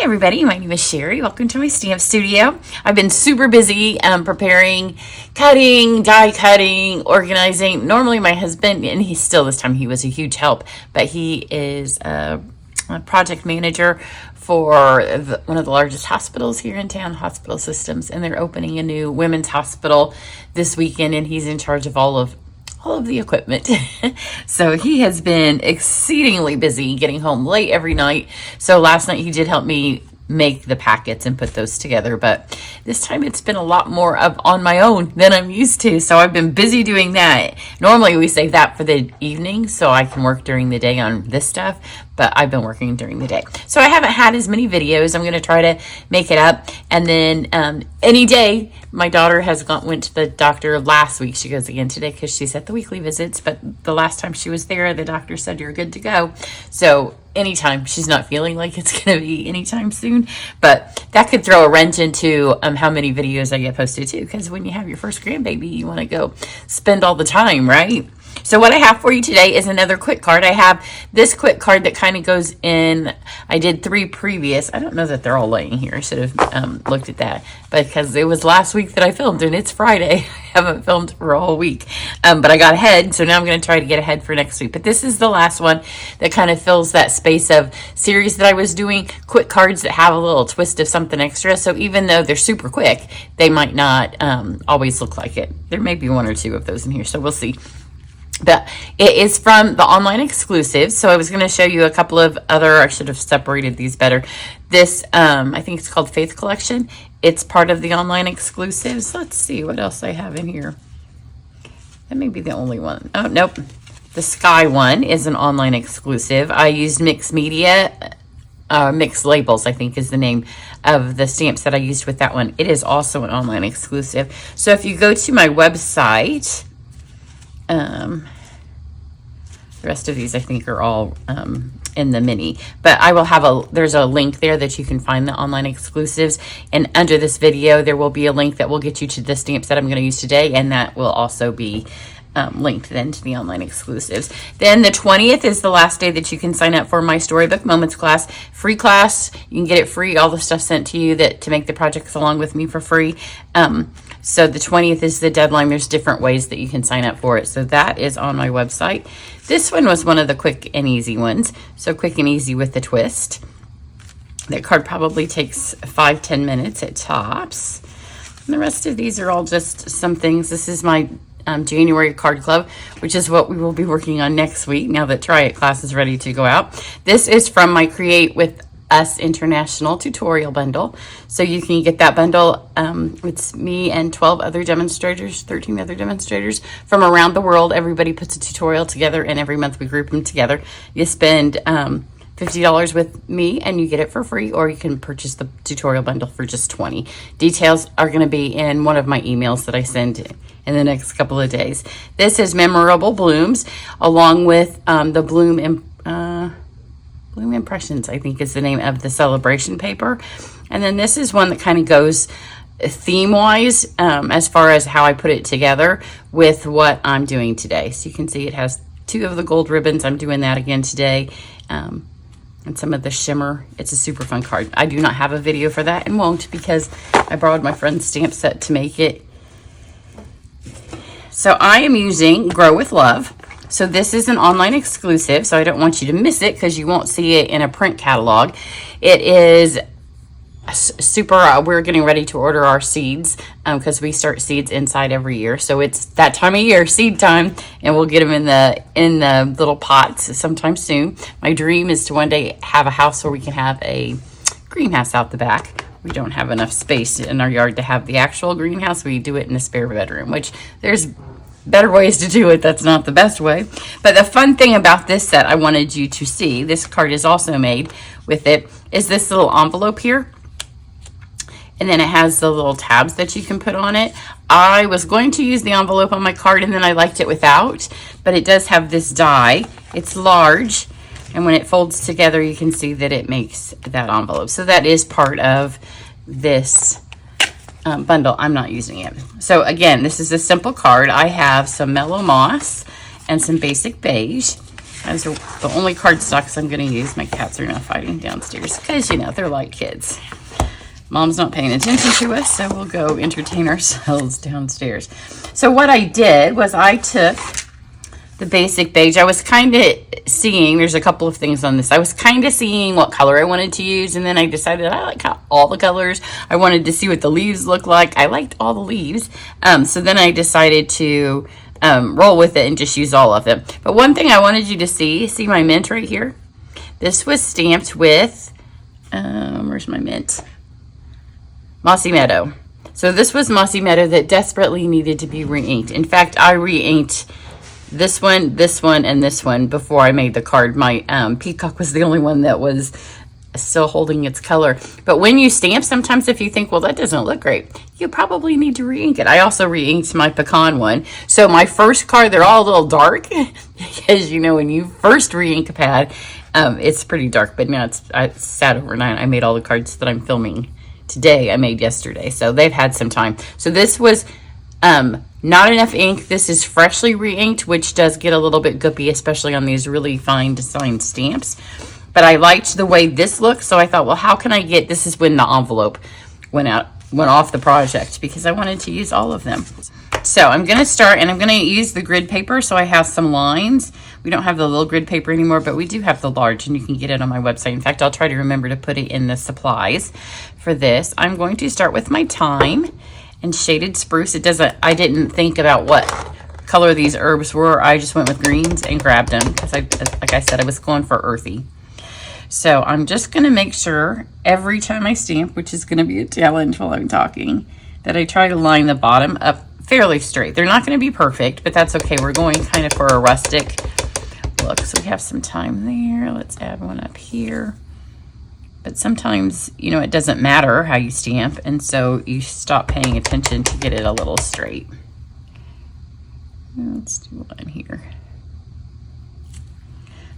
everybody, my name is Cheri. Welcome to my stamp studio. I've been super busy preparing, cutting, die cutting, organizing. Normally my husband, and he's still this time, he was a huge help, but he is a project manager for one of the largest hospitals here in town, Hospital Systems, and they're opening a new women's hospital this weekend, and he's in charge of all of the equipment. So he has been exceedingly busy, getting home late every night. So last night he did help me make the packets and put those together, but this time it's been a lot more on my own than I'm used to. So I've been busy doing that. Normally we save that for the evening so I can work during the day on this stuff, but I've been working during the day. So I haven't had as many videos. I'm going to try to make it up. And then any day, my daughter went to the doctor last week. She goes again today because she's at the weekly visits, but the last time she was there, the doctor said you're good to go. So anytime, she's not feeling like it's going to be anytime soon, but that could throw a wrench into how many videos I get posted too, because when you have your first grandbaby, you want to go spend all the time, right? So what I have for you today is another quick card. I have this quick card that kind of goes in. I did 3 previous. I don't know that they're all laying here. I should have looked at that, because it was last week that I filmed and it's Friday. I haven't filmed for a whole week, but I got ahead. So now I'm going to try to get ahead for next week. But this is the last one that kind of fills that space of series that I was doing, quick cards that have a little twist of something extra. So even though they're super quick, they might not always look like it. There may be 1 or 2 of those in here, so we'll see. But it is from the online exclusives. So I was going to show you a couple of other, I should have separated these better. This, I think it's called Faith Collection. It's part of the online exclusives. Let's see what else I have in here. That may be the only one. Oh, nope. The Sky one is an online exclusive. I used Mixed Media, Mixed Labels, I think is the name of the stamps that I used with that one. It is also an online exclusive. So if you go to my website, the rest of these I think are all in the mini, but I will have there's a link there that you can find the online exclusives, and under this video there will be a link that will get you to the stamps that I'm going to use today, and that will also be linked then to the online exclusives. Then the 20th is the last day that you can sign up for my Storybook Moments class. Free class. You can get it free. All the stuff sent to you to make the projects along with me for free. So the 20th is the deadline. There's different ways that you can sign up for it. So that is on my website. This one was one of the quick and easy ones. So quick and easy with the twist. That card probably takes 5-10 minutes at tops. And the rest of these are all just some things. This is my January card club, which is what we will be working on next week now that Try It class is ready to go out. This is from my Create With Us International tutorial bundle. So you can get that bundle. It's me and 12 other demonstrators, 13 other demonstrators from around the world. Everybody puts a tutorial together, and every month we group them together. You spend $50 with me and you get it for free, or you can purchase the tutorial bundle for just $20. Details are going to be in one of my emails that I send in the next couple of days. This is Memorable Blooms, along with the Bloom Impressions, I think is the name of the celebration paper. And then this is one that kind of goes theme-wise as far as how I put it together with what I'm doing today. So you can see it has 2 of the gold ribbons. I'm doing that again today. And some of the shimmer. It's a super fun card. I do not have a video for that and won't, because I borrowed my friend's stamp set to make it. So I am using Grow With Love. So this is an online exclusive, so I don't want you to miss it because you won't see it in a print catalog. It is super, we're getting ready to order our seeds because we start seeds inside every year. So it's that time of year, seed time, and we'll get them in the little pots sometime soon. My dream is to one day have a house where we can have a greenhouse out the back. We don't have enough space in our yard to have the actual greenhouse. We do it in a spare bedroom, which there's better ways to do it. That's not the best way. But the fun thing about this set I wanted you to see, this card is also made with it, is this little envelope here. And then it has the little tabs that you can put on it. I was going to use the envelope on my card, and then I liked it without, but it does have this die. It's large, and when it folds together, you can see that it makes that envelope. So that is part of this bundle. I'm not using it. So again, this is a simple card. I have some Mellow Moss and some Basic Beige. Those are the only cardstocks I'm going to use. My cats are now fighting downstairs because, you know, they're like kids. Mom's not paying attention to us, so we'll go entertain ourselves downstairs. So what I did was I took the basic beige. I was kind of seeing, there's a couple of things on this. I was kind of seeing what color I wanted to use, and then I decided I like all the colors. I wanted to see what the leaves look like. I liked all the leaves. So then I decided to roll with it and just use all of them. But one thing I wanted you to see my mint right here? This was stamped with, where's my mint? Mossy Meadow. So this was Mossy Meadow that desperately needed to be re-inked. In fact, I re-inked this one, and this one before I made the card. My peacock was the only one that was still holding its color. But when you stamp, sometimes if you think, well, that doesn't look great, you probably need to re-ink it. I also re-inked my pecan one. So my first card, they're all a little dark because, you know, when you first re-ink a pad, it's pretty dark. But now it's sat overnight. I made all the cards that I'm filming today. I made yesterday, so they've had some time. So this was not enough ink. This is freshly re-inked, which does get a little bit goopy, especially on these really fine design stamps. But I liked the way this looked, so I thought, well, how can I get, this is when the envelope went off the project, because I wanted to use all of them. So I'm going to start, and I'm going to use the grid paper, so I have some lines. We don't have the little grid paper anymore, but we do have the large, and you can get it on my website. In fact, I'll try to remember to put it in the supplies for this. I'm going to start with my thyme and shaded spruce. I didn't think about what color these herbs were. I just went with greens and grabbed them because, like I said, I was going for earthy. So I'm just going to make sure every time I stamp, which is going to be a challenge while I'm talking, that I try to line the bottom up fairly straight. They're not going to be perfect, but that's okay. We're going kind of for a rustic look. So we have some thyme there. Let's add one up here. But sometimes, you know, it doesn't matter how you stamp, and so you stop paying attention to get it a little straight. Let's do one here.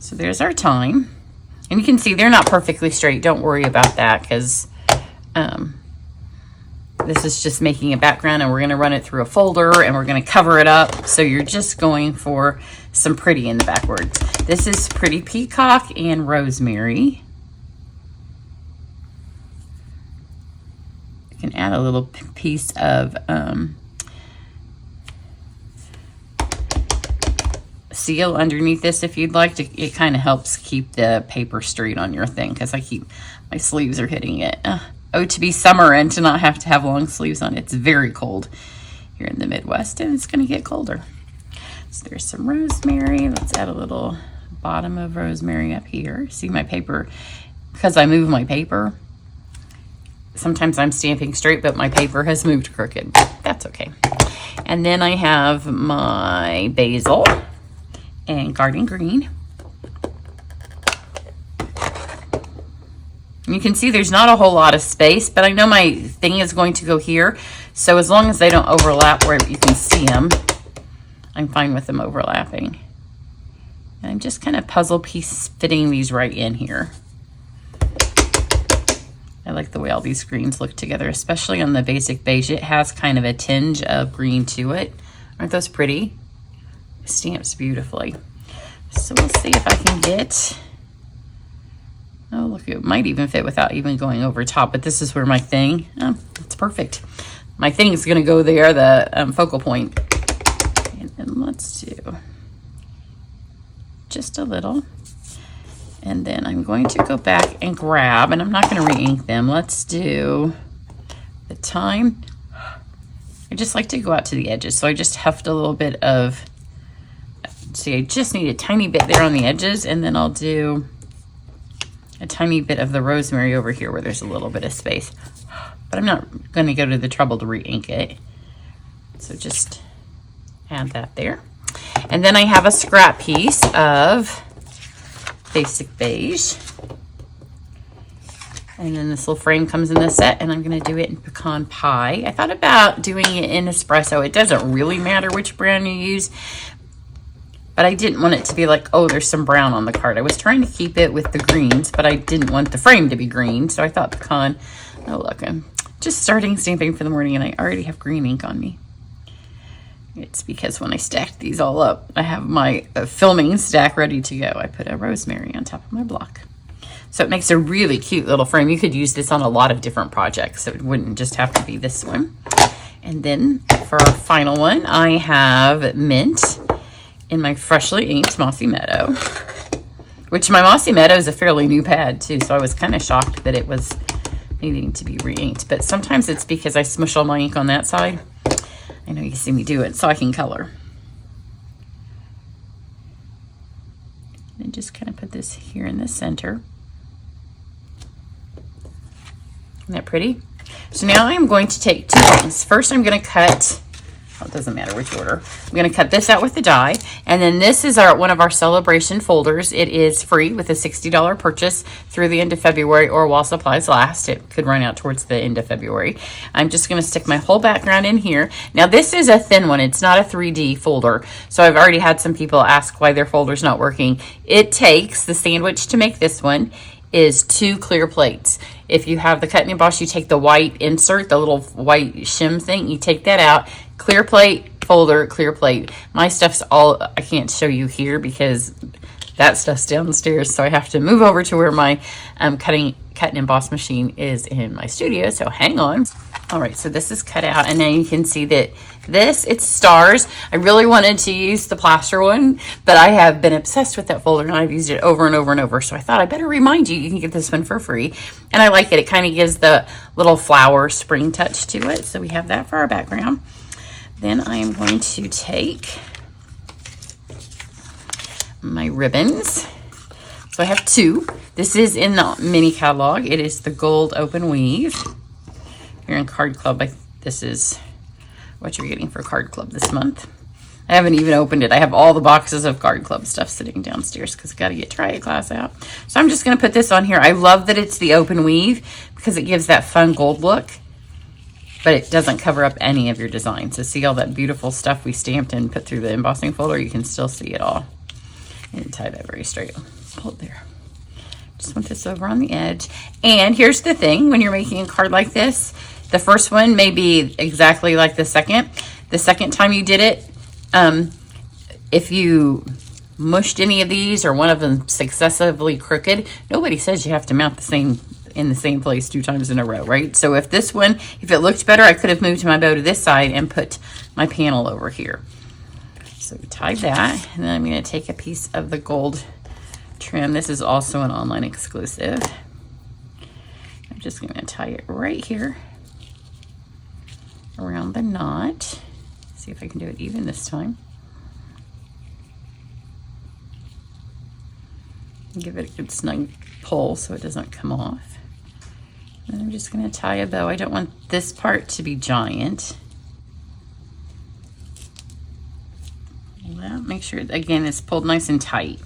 So there's our thyme. And you can see they're not perfectly straight. Don't worry about that, because this is just making a background, and we're going to run it through a folder, and we're going to cover it up. So you're just going for some pretty in the backwards. This is Pretty Peacock and Rosemary. You can add a little piece of seal underneath this if you'd like to. It kind of helps keep the paper straight on your thing, because my sleeves are hitting it. Oh, to be summer and to not have to have long sleeves on. It's very cold here in the Midwest, and it's going to get colder. So there's some rosemary. Let's add a little bottom of rosemary up here. See my paper, because I move my paper. Sometimes I'm stamping straight, but my paper has moved crooked. That's okay. And then I have my basil and garden green. You can see there's not a whole lot of space, but I know my thing is going to go here. So as long as they don't overlap where you can see them, I'm fine with them overlapping. And I'm just kind of puzzle piece fitting these right in here. I like the way all these greens look together, especially on the basic beige. It has kind of a tinge of green to it. Aren't those pretty? It stamps beautifully. So we'll see if I can get, oh, look, it might even fit without even going over top, but this is where my thing, oh, it's perfect. My thing is going to go there, the focal point. And then let's do just a little. And then I'm going to go back and grab, and I'm not going to re-ink them. Let's do the thyme. I just like to go out to the edges. So I just heft a little bit of, see, I just need a tiny bit there on the edges, and then I'll do a tiny bit of the rosemary over here where there's a little bit of space. But I'm not going to go to the trouble to re-ink it. So just add that there. And then I have a scrap piece of basic beige, and then this little frame comes in the set, and I'm going to do it in pecan pie. I thought about doing it in espresso. It doesn't really matter which brown you use, but I didn't want it to be like, oh, there's some brown on the card. I was trying to keep it with the greens, but I didn't want the frame to be green, so I thought pecan. Oh, look, I'm just starting stamping for the morning, and I already have green ink on me. It's because when I stacked these all up, I have my filming stack ready to go. I put a rosemary on top of my block. So it makes a really cute little frame. You could use this on a lot of different projects. So it wouldn't just have to be this one. And then for our final one, I have Mint in my freshly inked Mossy Meadow. Which my Mossy Meadow is a fairly new pad too. So I was kind of shocked that it was needing to be re-inked. But sometimes it's because I smush all my ink on that side. I know you see me do it so I can color. And just kind of put this here in the center. Isn't that pretty? So now I'm going to take two things. First I'm going to cut, well, it doesn't matter which order. I'm going to cut this out with the die. And then this is one of our celebration folders. It is free with a $60 purchase through the end of February or while supplies last. It could run out towards the end of February. I'm just going to stick my whole background in here. Now this is a thin one. It's not a 3D folder. So I've already had some people ask why their folder's not working. It takes the sandwich to make this one is 2 clear plates. If you have the cut and emboss, you take the white insert, the little white shim thing, you take that out, clear plate, folder, clear plate. My stuff's all, I can't show you here because that stuff's downstairs, so I have to move over to where my cut and emboss machine is in my studio, so hang on. All right, so this is cut out, and then you can see that it's stars. I really wanted to use the plaster one, but I have been obsessed with that folder, and I've used it over and over and over, so I thought I better remind you, you can get this one for free, and I like it. It kind of gives the little flower spring touch to it, so we have that for our background. Then I am going to take my ribbons. So I have 2. This is in the mini catalog. It is the gold open weave. Here in Card Club, this is what you're getting for Card Club this month. I haven't even opened it. I have all the boxes of Card Club stuff sitting downstairs because I've got to get Try It class out. So I'm just going to put this on here. I love that it's the open weave because it gives that fun gold look, but it doesn't cover up any of your design. So see all that beautiful stuff we stamped and put through the embossing folder? You can still see it all. And tie that very straight. Hold there. Just want this over on the edge. And here's the thing, when you're making a card like this, the first one may be exactly like the second. The second time you did it, if you mushed any of these or one of them successively crooked, nobody says you have to mount in the same place 2 times in a row, right? So if this one, if it looked better, I could have moved my bow to this side and put my panel over here. So we tied that, and then I'm going to take a piece of the gold trim. This is also an online exclusive. I'm just going to tie it right here around the knot. See if I can do it even this time. Give it a good snug pull so it doesn't come off. And I'm just going to tie a bow. I don't want this part to be giant. Well, make sure, again, it's pulled nice and tight.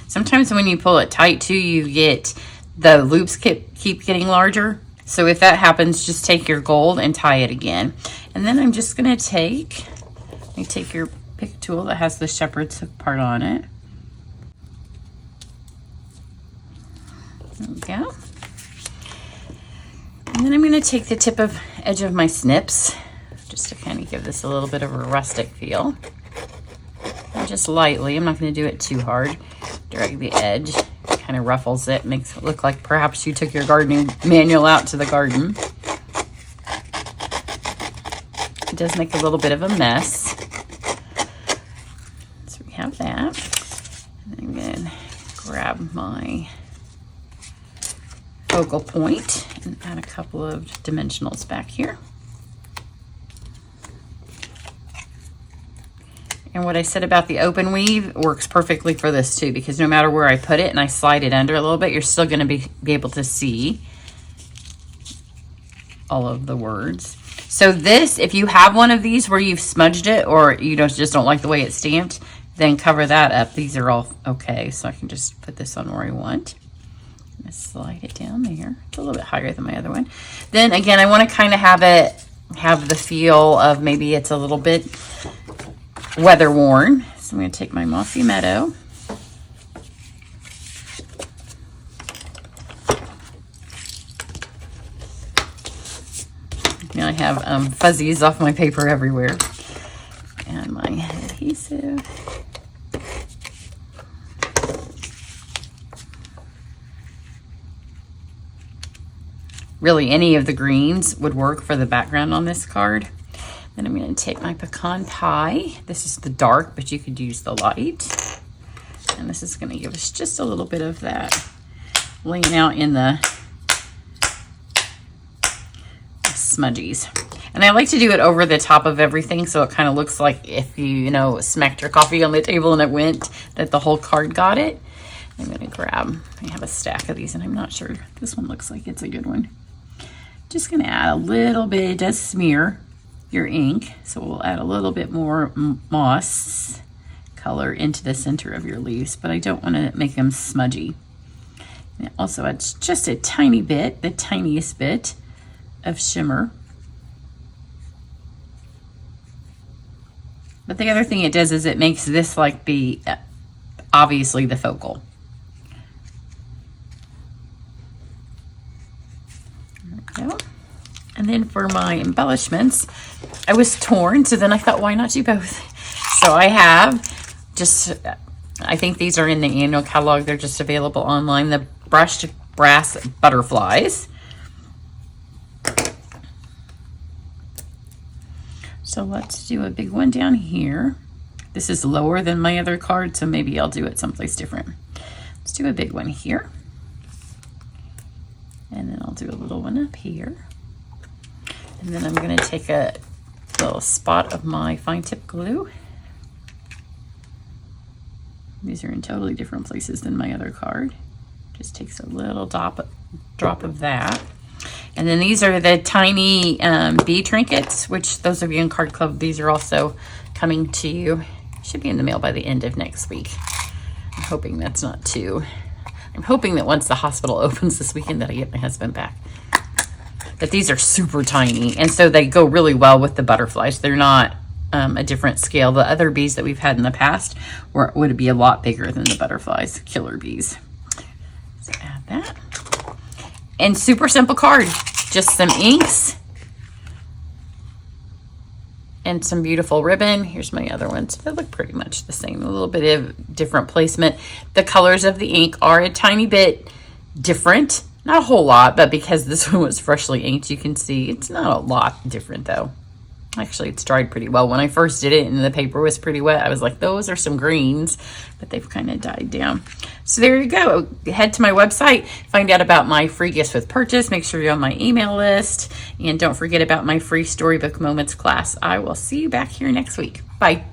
Sometimes when you pull it tight too, you get the loops keep getting larger. So if that happens, just take your gold and tie it again. And then I'm just going to take your pick tool that has the shepherd's hook part on it. There we go. And then I'm going to take the edge of my snips just to kind of give this a little bit of a rustic feel. And just lightly, I'm not going to do it too hard. Drag the edge, kind of ruffles it, makes it look like perhaps you took your gardening manual out to the garden. It does make a little bit of a mess. So we have that. And I'm going to grab my focal point and add a couple of dimensionals back here. And what I said about the open weave works perfectly for this too, because no matter where I put it and I slide it under a little bit, you're still going to be able to see all of the words. So this, if you have one of these where you've smudged it or you just don't like the way it's stamped, then cover that up. These are all okay, so I can just put this on where I want. Slide it down there. It's a little bit higher than my other one. Then again, I want to kind of have the feel of maybe it's a little bit weather worn. So I'm going to take my Mossy Meadow. Now I have fuzzies off my paper everywhere. And And my adhesive. Really, any of the greens would work for the background on this card. Then I'm going to take my pecan pie. This is the dark, but you could use the light. And this is going to give us just a little bit of that laying out in the smudgies. And I like to do it over the top of everything, so it kind of looks like if you know, smacked your coffee on the table and it went, that the whole card got it. I'm going to grab, I have a stack of these and I'm not sure. This one looks like it's a good one. Just going to add a little bit, it does smear your ink, so we'll add a little bit more moss color into the center of your leaves, but I don't want to make them smudgy. And it also adds just a tiny bit, the tiniest bit of shimmer. But the other thing it does is it makes this like be obviously the focal. There we go. And then for my embellishments, I was torn, so then I thought, why not do both? So I have just, I think these are in the annual catalog. They're just available online. The brushed brass butterflies. So let's do a big one down here. This is lower than my other card, so maybe I'll do it someplace different. Let's do a big one here. And then I'll do a little one up here. And then I'm going to take a little spot of my fine tip glue. These are in totally different places than my other card. Just takes a little drop of that. And then these are the tiny bee trinkets, which those of you in Card Club, these are also coming to you. Should be in the mail by the end of next week. I'm hoping that's not too. I'm hoping that once the hospital opens this weekend that I get my husband back. But these are super tiny, and so they go really well with the butterflies. They're not a different scale. The other bees that we've had in the past would be a lot bigger than the butterflies, killer bees. So add that. And super simple card, just some inks and some beautiful ribbon. Here's my other ones. They look pretty much the same, a little bit of different placement. The colors of the ink are a tiny bit different, not a whole lot, but because this one was freshly inked, you can see it's not a lot different though. Actually, it's dried pretty well. When I first did it and the paper was pretty wet, I was like, those are some greens, but they've kind of died down. So there you go. Head to my website, find out about my free gifts with purchase. Make sure you're on my email list, and don't forget about my free Storybook Moments class. I will see you back here next week. Bye.